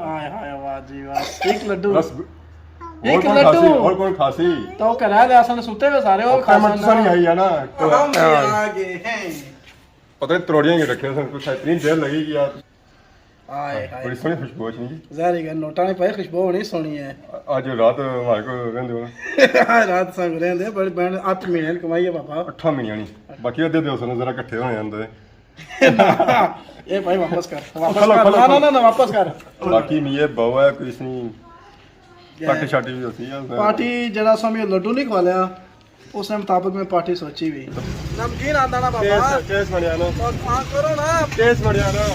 हाय हाय वाह जी वाह एक लड्डू एक लड्डू और कौन खासी तो कह दे असन सुते हुए सारे और खाना तो नहीं आई है ना तो हम आ गए हैं पता नहीं त्रोड़ियां ही रखे हैं कुछ इतनी देर लगेगी यार हाय हाय बड़ी सोहनी खुशबू है जी ज़ाहिर है नोटा ने पाए खुशबू होनी सोनी है आज रात हमारे को रहंदे हो रात संग रहंदे बड़ी बहन 8 महीने कमाई है पापा 8 महीने नहीं बाकी दे दो सने जरा इकट्ठे होने आंदे ये भाई वापस कर ना वापस कर बाकी नहीं ये बहु है कुछ नहीं पार्टी शार्टी भी होती है पार्टी जरा समय लड्डू नहीं खा लिया उसने मुताबिक में पार्टी सोची भी नमकीन आंदा ना पापा केस बढ़िया ना हां करो ना केस बढ़िया ना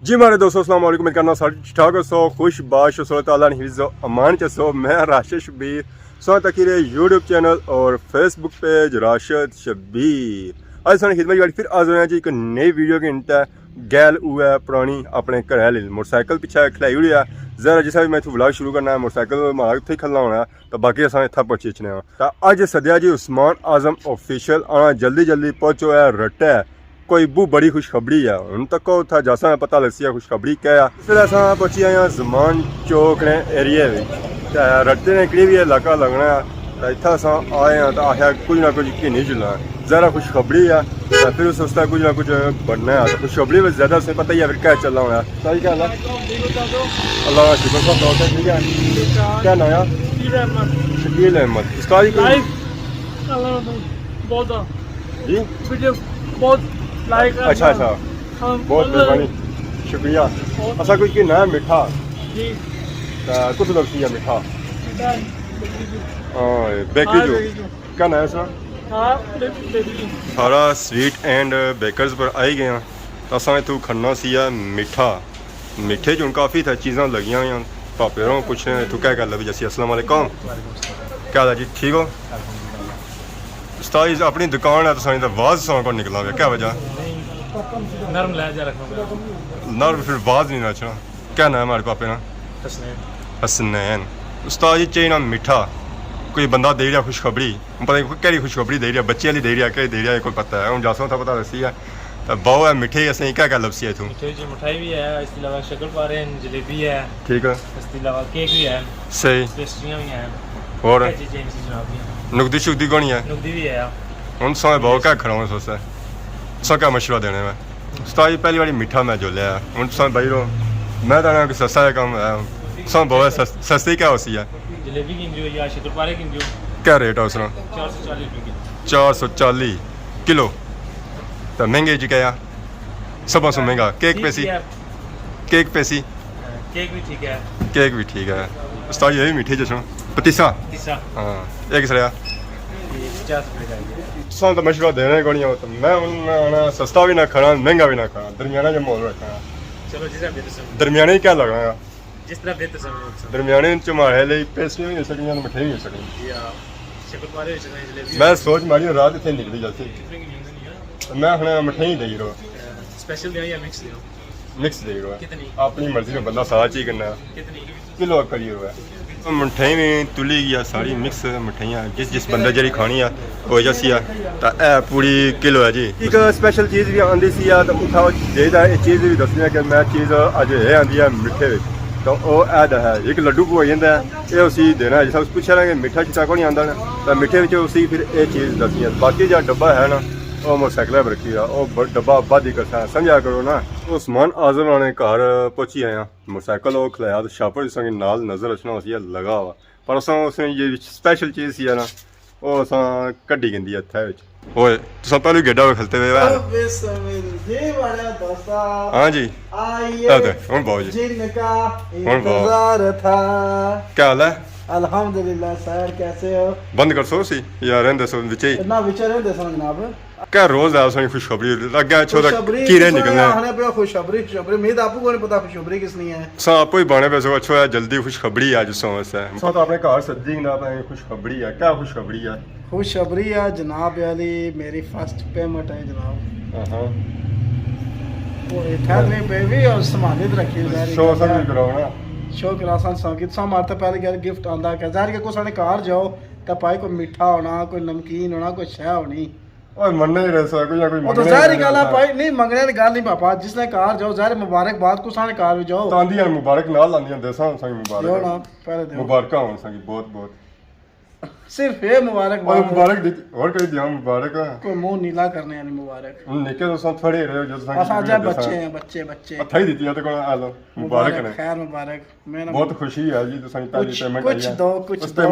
जी हमारे दोस्तों अस्सलाम वालेकुम मैं करना सारी ठीक ठाक सो खुश बाश सो ताला ने हिफ्ज़ अमान च सो मैं राशिद शबीर सो तकीरे यूट्यूब चैनल और फेसबुक पेज राशिद शबीर आज सारी खिदमत वाली फिर आज होया जी एक नई वीडियो के इंटा गैल हुआ पुरानी अपने घर वाले मोटरसाइकिल पीछे खिलाई हुई है जरा जिस भी मैं इतों व्लॉग शुरू करना है मोटरसाइकिल हमारा उत्थे खलना होना है तो बाकी अस इतना पहुंचने तो अज सद्या जी उस्मान आजम ऑफिशियल आना जल्दी जल्दी पहुंचो है रट्टा कोई बू बड़ी खुशखबरी है हम तक को था जैसा पता लग खुशखबरी क्या है फिर अस पहुंची आए जमान चौक ने एरिए रट्टे ने कि भी इलाका लगना है तो इतना अस आए हैं तो आखिया कुछ ना कुछ कि नहीं चलना ज़रा खुशखबरी है तो फिर उस उसका कुछ ना कुछ बनना है तो खुशखबरी में ज़्यादा से पता ही है फिर क्या चलना होना है सही क्या अल्लाह का शुक्र सब ठीक है क्या नाम है शकील अहमद इसका जी बहुत लाइक अच्छा अच्छा बहुत मेहरबानी शुक्रिया असा कुछ की ना मिठा जी कुछ लफ्ज़ है मिठा बेकरी जो क्या नाम है सर सारा स्वीट एंड बेकर्स पर आई गए हैं तो असा इतों खन्ना सी मिठा मिठे च काफ़ी था चीज़ां लगियां हुई पापे हों पुछने इतों क्या गल है जैसी अस्सलाम वालेकुम क्या हाल है जी ठीक हो उस्ताद अपनी दुकान है तो सारी वाज सौ को निकला हुआ क्या वजह नरम लहजा रखना नर्म फिर वाज नहीं नाचना क्या नाम है हमारे पापे ना हसनैन उस्ताद जी चाहिए ना मीठा कोई बंदा दे रहा खुशखबरी पता नहीं केड़ी खुशखबरी दे रहा बच्चे वाली दे रहा क्या दे रहा कोई पता है हम जासों था पता दसी है तो बहु है मिठे असें क्या क्या लपसी है तू मिठाई भी है इसके अलावा शक्करपारे हैं जलेबी है ठीक है इसके अलावा केक भी है सही पेस्ट्रियां भी हैं और चीजें जनाब नुकदी शुकदी कौन है नुकदी भी है हम सौ बहुत क्या खड़ा हूँ सोचता है सौ क्या मशवरा देने में उस्ताद जी पहली बारी मीठा मैं जो लिया हूँ सौ भाई रो मैं तो कि सस्ता है कम है सौ बहुत सस्ती क्या होती है जलेबी की या शक्करपारे की क्या रेट है उसका 440 किलो तो महंगे जी क्या सब से महंगा केक पैसी केक पैसी केक भी ठीक है केक भी ठीक है उस्ताद यही मीठे जैसा पतीसा हाँ एक सर 50 रुपये का सौ तो मशवरा देने को नहीं होता मैं उन्हें सस्ता भी ना खाना महंगा भी ना खाना दरमियाना जो मोल रखना चलो जिस दरमियाने क्या लगना है जिस तरह बेहतर समझो दरमियाने चमारे लिए पेस्ट्री भी हो सकती है मिठाई भी हो सकती शक्करपारे मैं सोच मारी रात इतने निकली जाती मैं हूँ मिठाई दे रो स्पेशल दे या मिक्स दे रो कितनी अपनी मर्जी में बंदा सारा चीज करना कितनी किलो करी हुआ है मिठाई में तुली या सारी मिक्स मिठाइयाँ जिस बंदे जरी खानी है वो जैसी है तो ए पूरी किलो है जी एक स्पेशल चीज़ भी आँदी सी तो उठाओ चाहिए ये चीज़ भी दसनी है कि मैं चीज़ अज ये आँदी है मिठे तो वो ऐड है एक लड्डू को हो जाता है ये उसी देना है जिस पूछा ना कि मिठा चिट्टा को नहीं आता ना तो मिठे उसी फिर ये चीज़ दसनी है बाकी जो डब्बा है ना वो मोटरसाइकिल पर रखी है वो डब्बा बद ही करता समझा करो ना उस्मान आजम ने घर पहुंची आया मोटरसाइकिल वो खिलाया तो शापर जिस नाल नजर रचना उसी लगा हुआ पर उसने ये स्पेशल चीज़ सी है ना वो अस कड्डी गंदी है हत्थै ओए तुम पहले गेडा खेलते हुए हाँ जी हूँ बहुत जी क्या हाल है अल्हम्दुलिल्लाह सर कैसे हो बंद कर सो सी या रहंदे सो विच ही ना विच रहंदे सो जनाब क्या रोज है उसने खुशखबरी लगा छोरा कीड़े निकलने आने पे खुशखबरी मेरे आपको को नहीं पता खुशखबरी किसनी है सा आपको ही बाणे पे सो अच्छा है जल्दी खुशखबरी आज समझ है सो तो अपने घर सज्जी ना अपने खुशखबरी है क्या खुशखबरी है खुशखबरी है जनाब अली मेरी फर्स्ट पेमेंट है जनाब हां वो इधर में बेबी और सम्मानित रखी है शो सब कराओ ना शो करासन संगीत सा मारता पहले गया गिफ्ट आंदा के जार के को साने कार जाओ तो पाए कोई मीठा होना कोई नमकीन होना कोई शय होनी ਓਏ ਮੰਨੇ ਹੀ ਰਸਾ ਕੋਈ ਨਾ ਕੋਈ ਉਹ ਤਾਂ ਜ਼ਾਹਿਰ ਗੱਲ ਹੈ ਭਾਈ ਨਹੀਂ ਮੰਗਣੇ ਦੀ ਗੱਲ ਨਹੀਂ ਪਾਪਾ ਜਿਸਨੇ ਕਾਰ ਜਾਓ ਜ਼ਾਹਿਰ ਮੁਬਾਰਕਬਾਦ ਕੋ ਸਾਨੇ ਕਾਰ ਵੀ ਜਾਓ ਤਾਂਦੀਆਂ ਮੁਬਾਰਕ ਨਾਲ ਲਾਂਦੀਆਂ ਦੇਸਾਂ ਸੰਗ ਦਿਓ ਨਾ ਮੁਬਾਰਕ ਪਹਿਲੇ ਦਿਓ ਮੁਬਾਰਕਾਂ ਹੋਣ ਸੰਗ ਬਹੁਤ ਬਹੁਤ ਸਿਰਫ ਇਹ ਮੁਬਾਰਕਬਾਦ ਓਏ ਮੁਬਾਰਕ ਦੀ ਹੋਰ ਕੋਈ ਦਿਆਂ ਮੁਬਾਰਕ ਕੋਈ ਮੂੰਹ ਨੀਲਾ ਕਰਨੇ ਵਾਲੀ ਮੁਬਾਰਕ ਹੁਣ ਨਿੱਕੇ ਦੋਸਤਾਂ ਥੜੇ ਰਹੇ ਜਦੋਂ ਸੰਗ ਅਸਾਂ ਜਾ ਬੱਚੇ ਹੱਥਾਂ ਹੀ ਦਿੱਤੀਆਂ ਤੇ ਕੋਲ ਆ ਲੋ ਮੁਬਾਰਕ ਨੇ ਖੈਰ ਮੁਬਾਰਕ ਮੈਂ ਬਹੁਤ ਖੁਸ਼ੀ ਹੈ ਜੀ ਤੁਸੀਂ ਪਹਿਲੀ ਪੇਮੈਂਟ ਕੁਝ ਦੋ ਕੁਝ ਦੋ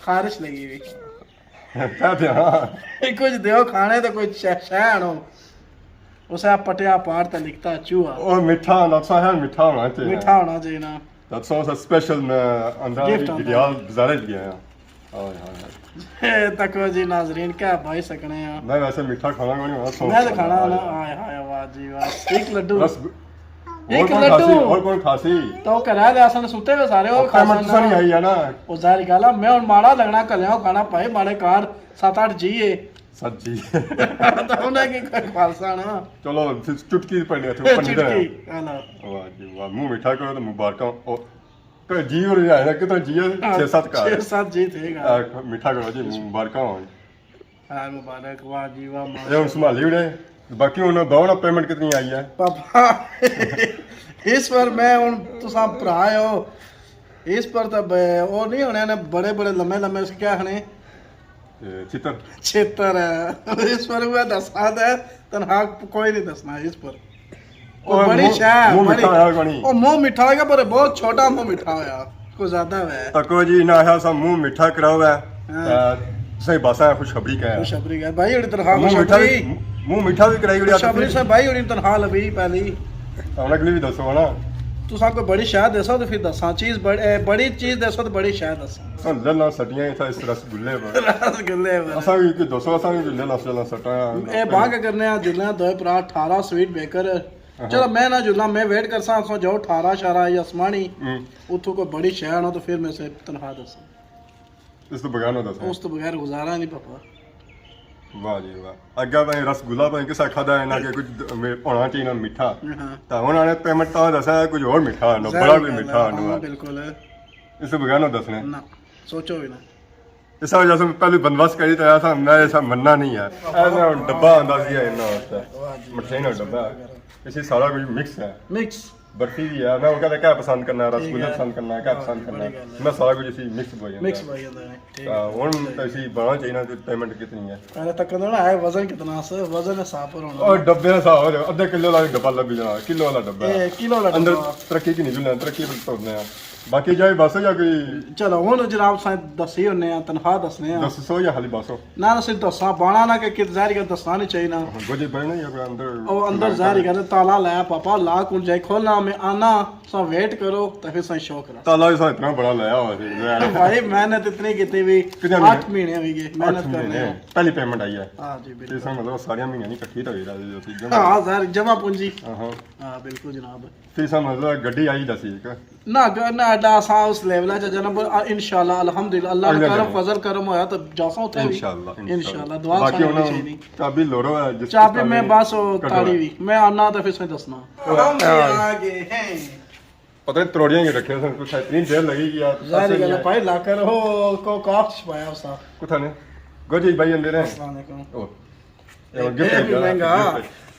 ਖਾਰਿਸ਼ ਲਗੀ ਵੀ ਕਹਤੇ ਹਾਂ ਕੁਝ ਦਿਓ ਖਾਣੇ ਤੇ ਕੋਈ ਸ਼ਹਿਣੋ ਉਸੇ ਪਟਿਆ ਪਾਰ ਤੇ ਲਿਖਤਾ ਚੂਹਾ ਉਹ ਮਿੱਠਾ ਨਕਸ਼ਾ ਹੈ ਮਿੱਠਾ ਹੋਣਾ ਚਾਹੀਦਾ ਮਿੱਠਾ ਹੋਣਾ ਚਾਹੀਦਾ ਨਾ That's also special अंदर Dadyal बाजार गया है तक जी नाजरीन क्या भाई सकने हैं मैं वैसे मीठा खाना नहीं वाला मैं तो खाना ना हाय हाय वाह जी वाह एक लड्डू एक लड्डू और कौन खासी तो करा दे आसन सुते हुए सारे और खाना तो नहीं आई है ना ओ जारी गाला मैं और माड़ा लगना कल्याओ खाना भाई माड़े कार 7-8 जी है सच्ची तो उन्हें की कोई खालसा ना चलो चुटकी पड़ गया चुटकी हां वाह जी वाह मुंह मीठा करो तो मुबारक ओ तो जी और आया कितना जी 6-7 का 6-7 जी थेगा मीठा करो जी मुबारक हो हां मुबारक वाह जी वाह ये हम संभाली उड़े बाकी उन्होंने दो ना पेमेंट कितनी आई है पापा इस पर मैं उन तो सब भरा हो इस पर तो और नहीं होने ने बड़े बड़े लंबे लंबे उसके क्या हने चितर है इस पर हुआ दसाद है तनहा कोई नहीं दसना इस पर और बड़ी शाह मुंह मीठा होया कोनी ओ मुंह मीठा होया पर बहुत छोटा मुंह मीठा होया को ज्यादा है तको जी ना है सब मुंह मीठा कराओ है सही बासा खुशखबरी का है खुशखबरी का भाई उड़ी तनहा खुशखबरी मुंह मीठा भी कराई उड़ी खुशखबरी से भाई उड़ी तनहा लबी पहली हमने के लिए भी दसो ना तू सा कोई बड़ी शाह दसो तो फिर दसा चीज बड़ी चीज दसो तो बड़ी शाह दसा लल्ला सटियां था इस रसगुल्ले पर रसगुल्ले पर असा भी दसो असा भी लल्ला सटा ए भाग करने आ जिला दो परा 18 स्वीट बेकर चलो मैं ना जुला मैं वेट कर सा सो जाओ 18 शारा या आसमानी उतो कोई बड़ी शाह ना तो फिर मैं से तनहा दसा इस तो बगैर ना दसो उस तो बगैर गुजारा नहीं पापा वाह जी वाह अग्गा भाई रसगुल्ला भाई किसा खादा है ना कि कुछ होना चाहिए ना मीठा तो उन्होंने पेमेंट तो दसा है कुछ और मीठा ना बड़ा भी मीठा ना बिल्कुल इस तो बगैर ना दसने ना सोचो भी ना इस वजह से पहले बंदोबस्त करी तो ऐसा मैं ऐसा मनना नहीं है ऐसा डब्बा आंदा सी है इतना वास्ते मठियाई ना डब्बा इसी सारा कुछ मिक्स है मिक्स बर्फी भी है मैं कहता क्या पसंद करना है रसगुल्ला पसंद करना है क्या पसंद करना है मैं सारा कुछ इसी मिक्स हो मिक्स हो जाता है ठीक है ਹੁਣ ਤਾਂ ਇਸੀ ਬਣਾ ਚਾਹੀਦਾ ਤੇ ਪੇਮੈਂਟ ਕਿਤਨੀ ਹੈ पहले तक ना है वजन कितना से वजन है साफ पर होना और डब्बे ਦਾ ਹਿਸਾਬ ਹੋ ਜਾ ਅੱਧਾ ਕਿਲੋ ਵਾਲਾ ਡੱਬਾ ਲੱਭੀ ਜਾਣਾ ਕਿਲੋ ਵਾਲਾ ਡੱਬਾ ए किलो लगा ਅੰਦਰ ਤਰੱਕੀ ਕੀ ਨਹੀਂ ਜੁਲਣਾ ਤਰੱਕੀ ਪਰ ਤੋੜਨੇ ਆ ਬਾਕੀ ਜਾਏ ਬਸ ਜਾਂ ਕੋਈ चलो हुन जनाब सा दसी होने आ तनख्वाह दसने आ 200 ਜਾਂ ਹਾਲੀ ਬਸੋ ना सिर्फ दसा बाणा ना कि ज़ाहिर का दसना नहीं चाहिए ना ਗੋਜੇ ਬੈਣਾ ਜਾਂ ਕੋਈ ਅੰਦਰ और अंदर ज़ाहिर का ताला लाया पापा ला कुल जाए खोलना मैं आना सा वेट करो तो फिर सा शौक रहा ਤਾਲਾ ਵੀ ਇਤਨਾ ਬੜਾ ਲਾਇਆ ਹੋਇਆ ਸੀ भाई मेहनत इतनी की भी 8 महीने हुई गए मेहनत करने ਪਹਿਲੀ ਪੇਮੈਂਟ ਆਈ ਹੈ हां जी ਤੇ बिल्कुल ਸਾ ਮਤਲਬ ਸਾਰੀਆਂ ਮਹੀਨਿਆਂ ਨਹੀਂ ਇਕੱਠੀ ਤਾਂ ਹੋਈ ਰਹੀ ਸੀ ਜਮਾ हां ज़ाहिर जमा पूंजी ਹਾਂ हां बिल्कुल जनाब ਫਿਰ ਸਾ ਮਤਲਬ ਗੱਡੀ ਆਈ ਦਸੀ ਇੱਕ ना अड्डा सा उस लेवल है जनाब इंशाल्लाह अल्हम्दुलिल्लाह अल्लाह का करम फजल करम होया तो जासा उठे भी इंशाल्लाह दुआ बाकी करनी ਉਹਨਾਂ चाहिए ਚਾਬੀ ਲੋੜੋ ਹੈ ਜਿਸ चाबी में बस ताड़ी भी मैं आना तो फिर से दसना हम आगे हैं पता नहीं त्रोड़ियां ही रखे सर कुछ इतनी देर लगेगी यार ज़ाहिर है भाई लाकर हो को काफ छपाया उसा कुछ ने गोजी भाई अंदर है अस्सलाम वालेकुम ओ ये गिफ्ट महंगा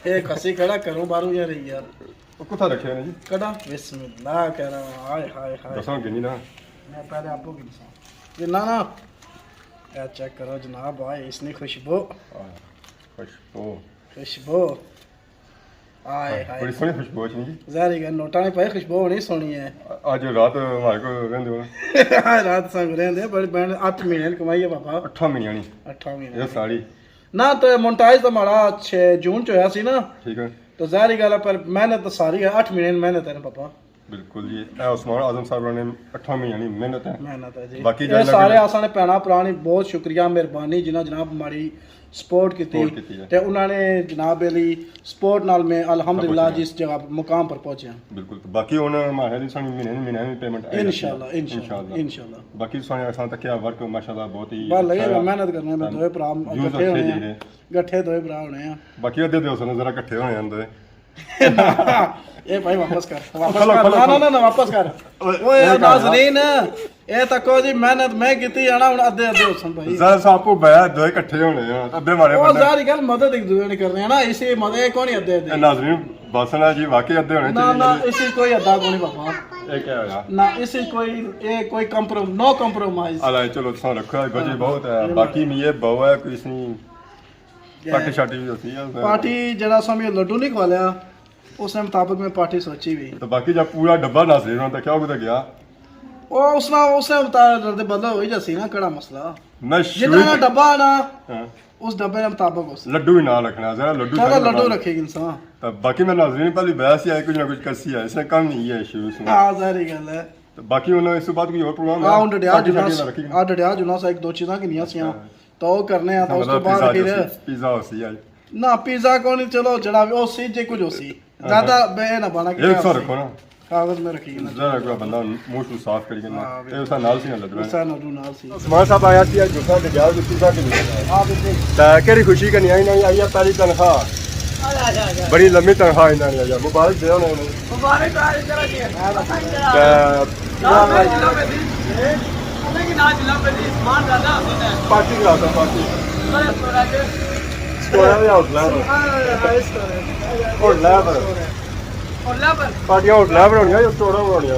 ए खसी खड़ा करूं बारू यार यार कुछ रखे ने जी कड़ा बिस्मिल्लाह कह रहा हाय हाय हाय दसो गिनी ना मैं पहले आपको गिनसा ये ना ना ये चेक करो जनाब भाई इसने खुशबू खुशबू हाय हाय बड़ी सोहनी खुशबू है जी ज़ाहिर है नोटा ने पाई खुशबू होनी सोनी है आज रात हमारे को रहंदे हो हां रात संग रहंदे बड़ी बहन 8 महीने कमाई है पापा 8 महीने नहीं 8 महीने ये साड़ी ना तो मोन्टाइज तो हमारा 6 जून च होया सी ना ठीक है तो ज़ाहिर गल है पर मेहनत तो सारी है 8 महीने मेहनत है ना पापा बिल्कुल जी ए उस्मान आजम साहब ने 8 महीने नहीं मेहनत है जी बाकी ये सारे आसाने भैणा भरानी बहुत शुक्रिया मेहरबानी जिन्हें जनाब हमारी सपोर्ट की ते उन्होंने जनाब अली सपोर्ट नाल में अल्हम्दुलिल्लाह जिस जगह मुकाम पर पहुंचे बिल्कुल बाकी हुन हमारे दी सानी महीने में पेमेंट इंशाल्लाह बाकी साने असां तक क्या वर्क माशाल्लाह बहुत ही बस लगेगा मेहनत करने में दो भरा गठे दोए भरा होने हैं बाकी अद्धे दोस्त ने जरा इकट्ठे होने आंदे ये भाई वापस कर ना वापस कर ओए नाज़रीन ये तको जी मेहनत मैं कीती है ना हुन अद्धे अद्धे हुसन भाई ज़रा सापो बया दो इकट्ठे होने हैं अद्धे मारे ओ जारी गल मदद एक दूसरे ने करनी है ना इसी मदद को नहीं अद्धे अद्धे नाज़रीन बसना जी वाकई अद्धे होने चाहिए ना इसी कोई अद्धा को नहीं पापा ये क्या होया ना इसी कोई कंप्रोमाइज नो कंप्रोमाइज अला चलो तुसा रखो बजे बहुत है बाकी में ये बहु है कोई इसनी पार्टी शार्टी भी होती है पार्टी जरा समय लड्डू नहीं खा लिया उसने मुताबिक मैं पार्टी सोची भी तो बाकी जब पूरा डब्बा नाज़रीन होता क्या होता गया ओ उसने बता दे बदला हो ही जैसी ना कड़ा मसला मैं जितना डब्बा ना उस डब्बे के मुताबिक उस लड्डू ही ना रखना जरा लड्डू रखेगी इंसान तब बाकी मैं नाज़रीन पहले बहस है कुछ ना कुछ करसी है इसने कम नहीं है शुरू से हां जारी गल है तो बाकी उन्होंने इस बात की और प्रोग्राम हां उन डडिया जुना सा एक दो चीज़ां की नियां सियां तो करने आ तो उस तो बाद फिर पिज़्ज़ा होसी है ना पिज़्ज़ा को नहीं चलो जड़ा ओ सी जे कुछ होसी ज्यादा बे ना बना के 100 रखो ना कागज में रखी ना जरा कोई बंदा मुंह से साफ करिए ना ये उसका नाल सी ना लग उसा नाल सी उस्मान साहब आया थी जूसा दे जाओ पिज़्ज़ा के लिए हां बिल्कुल ता केरी खुशी का नहीं आई है पहली तनख्वाह बड़ी लंबी तनख्वाह इन्हों ने आया मुबारक दे उन्होंने मुबारक आ जरा जी पार्टी कराता पार्टी पार्टियां होटल बनानियां या स्टोर बनानियां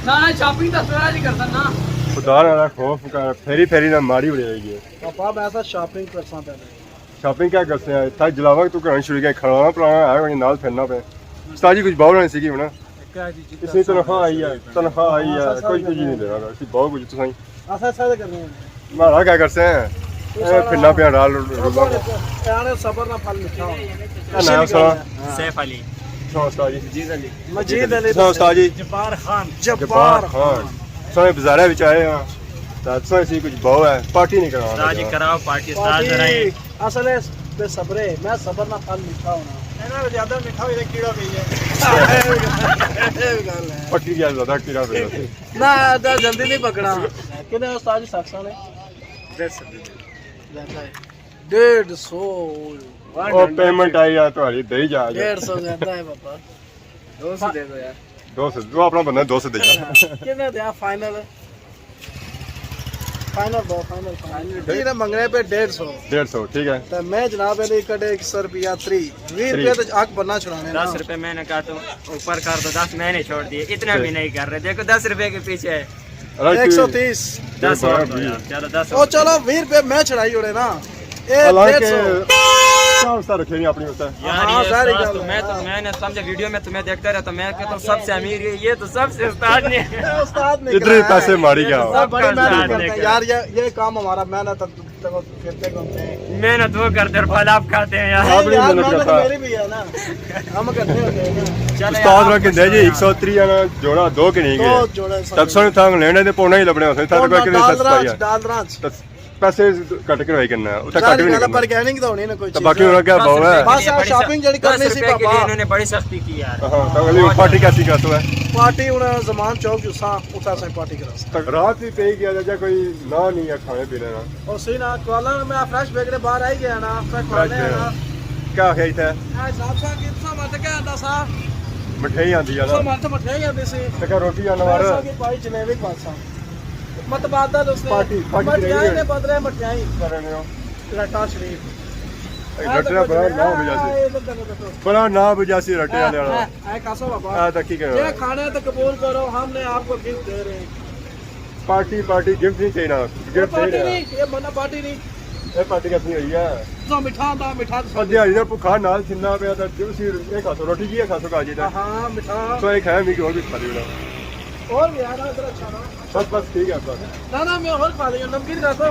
ना शॉपिंग तो स्टोर ही करता ना खुदा ना खौफ कर फेरी फेरी ना मारी उड़ जाएगी पापा मैं ऐसा शॉपिंग करसा पहले शॉपिंग क्या करते हैं था जलावा तू करना शुरू किया खड़ाना पुराना है नाल फिरना पे उस्ताद जी कुछ बहुत नहीं सीखी ना इसमें तनख्वाह आई है कोई कुछ नहीं दे रहा इसी बहुत कुछ तो सही ऐसा ऐसा करने हैं मारा क्या करते हैं फिरना पे डाल रुला यार सबर ना फल मिठा नया सा सैफ अली उस्ताद जी मजीद अली उस्ताद जी जब्बार खान सोए बाजारा विच आए हां तासो ऐसी कुछ बहु है पार्टी नहीं कराओ उस्ताद जी कराओ पार्टी उस्ताद जरा असल है बे सब्रे मैं सबर ना फल मिठा होना एना ज्यादा मिठा होए कीड़ा पई है गल है पक्की गया ज्यादा कीड़ा पे ना जल्दी नहीं पकड़ा किने उस्ताद जी सक्सा ने 150 ओ पेमेंट आई है तुम्हारी दे जा 150 ज्यादा है पापा 200 दे दो यार 200 जो अपना बंदा 200 दे जा कितने दिया फाइनल फाइनल ये ना मंगने पे 150 ठीक है तो मैं जनाब अली कटे 100 रुपया 20 रुपया तो आग बनना छुड़ाने 10 रुपए मैंने कहा तो ऊपर कर दो 10 मैंने छोड़ दिए इतना भी नहीं कर रहे देखो 10 रुपए के पीछे है 130 10 ज्यादा 10 ओ चलो 20 रुपए मैं छुड़ाई उड़े ना रखे अपनी होता यार मैंने समझा वीडियो में तुम्हें देखता रहा तो मैं कहता हूँ सबसे अमीर ये तो सबसे उस्ताद ने इतने पैसे मारी गया बड़ी मेहनत करते हैं यार ये काम हमारा मेहनत करते घूमते हैं मेहनत वो करते और फल आप खाते हैं यार मेहनत मेरी भी है ना हम करते होते हैं उस्ताद रख दे जी 130 ना जोड़ा दो के नहीं गए तब सुन थंग लेने दे पोना ही लबने होते था तो कितने सस्ता है डाल पैसे कट करवाई करना है उठा कट भी नहीं पर गैनिंग तो होनी ना कोई तो बाकी उन्होंने क्या भाव है बस शॉपिंग जड़ी करनी सी पापा इन्होंने बड़ी सस्ती की यार हां तो अगली पार्टी कैसी करतो है पार्टी उन जमान चौक जुसा उठा से पार्टी करा रात भी पे गया जा कोई ना नहीं है खाने पीने ना और सही ना कॉलर में फ्रेश बेकरे बाहर आई गया ना फ्रेश खाने ना क्या है इधर साहब सा कितना मत क्या आंदा सा मिठाई आंदी है ना मत मिठाई आंदी सी तो रोटी आनवार की भाई जलेबी पासा मत बादा दोस्तों पार्टी मठियाई ने बदले मठियाई करने हो रट्टा शरीफ रट्टा बड़ा ना बजासी रट्टे वाले वाला है कासो बाबा हां तो ठीक है ये खाने तो कबूल करो हमने आपको गिफ्ट दे रहे हैं पार्टी गिफ्ट नहीं चाहिए ना गिफ्ट पार्टी नहीं ये मना पार्टी नहीं ये पार्टी कैसी हुई है तो मिठा तो दिहाड़ी ਦਾ ਭੁੱਖਾ ਨਾਲ ਥਿੰਦਾ ਪਿਆ ਤਾਂ ਤੁਸੀਂ ਇਹ ਖਾਸੋ ਰੋਟੀ ਕੀ ਹੈ ਖਾਸੋ ਕਾਜੀ ਦਾ हां मिठा तो एक है मिकी और भी खा लियो और भी यार इधर अच्छा ना बस ठीक है बस ना मैं और खा लियो नमकीन खा दो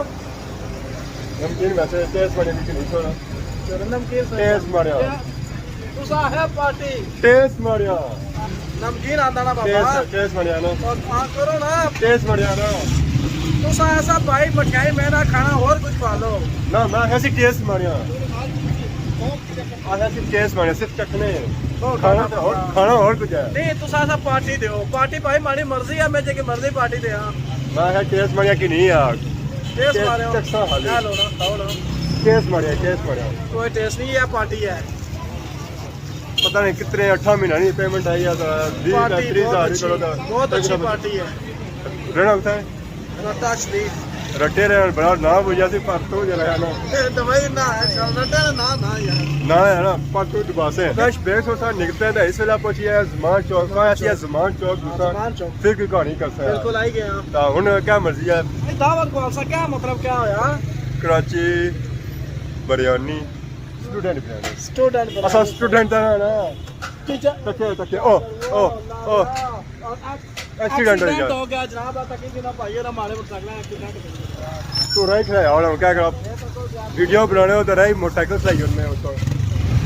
नमकीन वैसे टेस्ट बने मिकी नहीं छोड़ा नमकीन टेस्ट मारिया तुसा है पार्टी टेस्ट मारिया नमकीन आंदा ना बाबा टेस्ट मारिया ना और हां करो ना टेस्ट मारिया ना तुसा ऐसा भाई मठियाई में ना खाना और कुछ खा लो ना मैं ऐसी टेस्ट मारिया ऐसी टेस्ट मारिया सिर्फ चखने खाना और कुछ है नहीं तुसा ऐसा पार्टी दो पार्टी भाई मारी मर्जी है मैं जेके मर्जी पार्टी दे हां मैं है टेस्ट मारिया कि नहीं यार टेस्ट मारे चखसा खा लो ना खाओ ना टेस्ट मारिया कोई टेस्ट नहीं है पार्टी है पता नहीं कितने 8 महीना नहीं पेमेंट आई है 20,000 करो तो बहुत अच्छी पार्टी है। रहना होता है रट्टा शरीफ रट्टे रहना बड़ा नाम हो जाती पर तो जरा ना दवाई ना है रट्टा ना ना यार ना है ना पर तो दुबासे फ्रेश बेस होता निकलते हैं इस वेला पहुंची है ज़मान चौक में ऐसी है ज़मान चौक दूसरा ज़मान चौक। फिर की कहानी कर सकते बिल्कुल आई गए हम। हैं हुन क्या मर्जी है दावत कौन सा क्या मतलब क्या होया कराची बिरयानी स्टूडेंट बिरयानी स्टूडेंट असा स्टूडेंट है ना टीचर तके ओ एक्सीडेंट हो गया जनाब तक कि ना भाई हमारे मोटरसाइकिल एक्सीडेंट तो राइट है और क्या कर वीडियो बनाने हो तो राइट मोटरसाइकिल चलाई उनमें उसको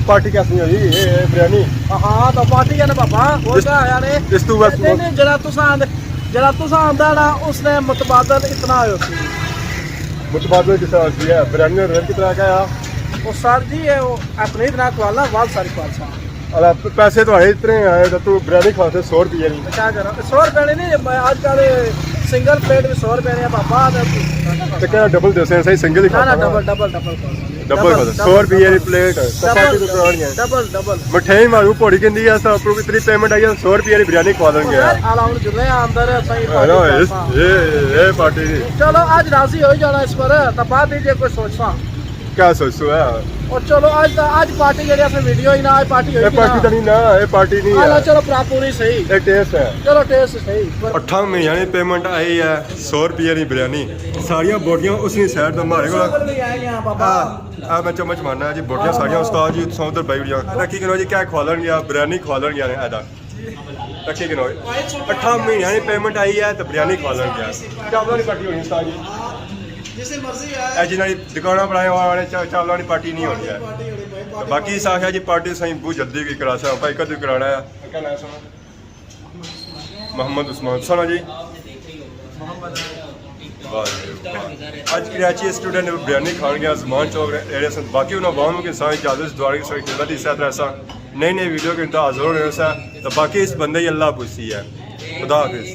पार्टी कैसी हुई ये बिरयानी हाँ तो पार्टी है ना पापा वो क्या आया ने इस तू बस नहीं जरा तुसा आंदा ना उसने मुतबादल इतना आयो सी मुतबादल के साथ दिया बिरयानी रेट कितना का है वो सर जी है वो अपनी इतना वाला वाल सारी पालसा अला पैसे तो इतने आए तो तू बिरयानी खाते 100 रुपये नहीं क्या करा 100 रुपये नहीं आजकल सिंगल प्लेट भी 100 रुपये है पापा तो क्या डबल देते हैं सही सिंगल ही ना खाता डबल डबल डबल डबल 100 रुपये की प्लेट चपाती तो करानी है डबल डबल मिठाई मारू पौड़ी किंदी है सब ऊपर इतनी पेमेंट आई है 100 रुपये की बिरयानी खवा देंगे यार अलाउंड जुले अंदर सही हेलो ये पार्टी चलो आज राजी हो जाना इस पर तो बात दीजिए कोई सोचना क्या सोचो है और चलो आज पार्टी जरिए से वीडियो ही ना आज पार्टी ये पार्टी तो नहीं ना ये पार्टी नहीं है चलो पूरी सही ये टेस्ट है चलो टेस्ट सही 8 महीने की पेमेंट आई है 100 रुपये की बिरयानी सारिया बोटियां उसी साइड तो हमारे को मैं चम्मच मारना जी बोटियां सारिया उस्ताद जी तुम उधर बैठ गया रखी करो जी क्या खोलन गया बिरयानी खोलन गया ऐदा रखी करो 8 महीने की पेमेंट आई है तो बिरयानी खोलन गया चावलों की पार्टी होनी उस्ताद जी जिसे मर्जी है जिन्होंने दुकाना बनाए वाले चावलों की पार्टी नहीं होनी है बाकी साख है जी पार्टी सही बहुत जल्दी की करा सा भाई कदू कराना है क्या नाम सुना मोहम्मद उस्मान सुना जी आज कराची स्टूडेंट बिरयानी खान गया ज़मान चौक एरिया से बाकी उन्होंने वाम के साथ इजाजत द्वारा की सही खिदमत इस तरह ऐसा नई नई वीडियो के इंतजार जरूर है तो बाकी इस बंदे ही अल्लाह पूछती है खुदा हाफिज़।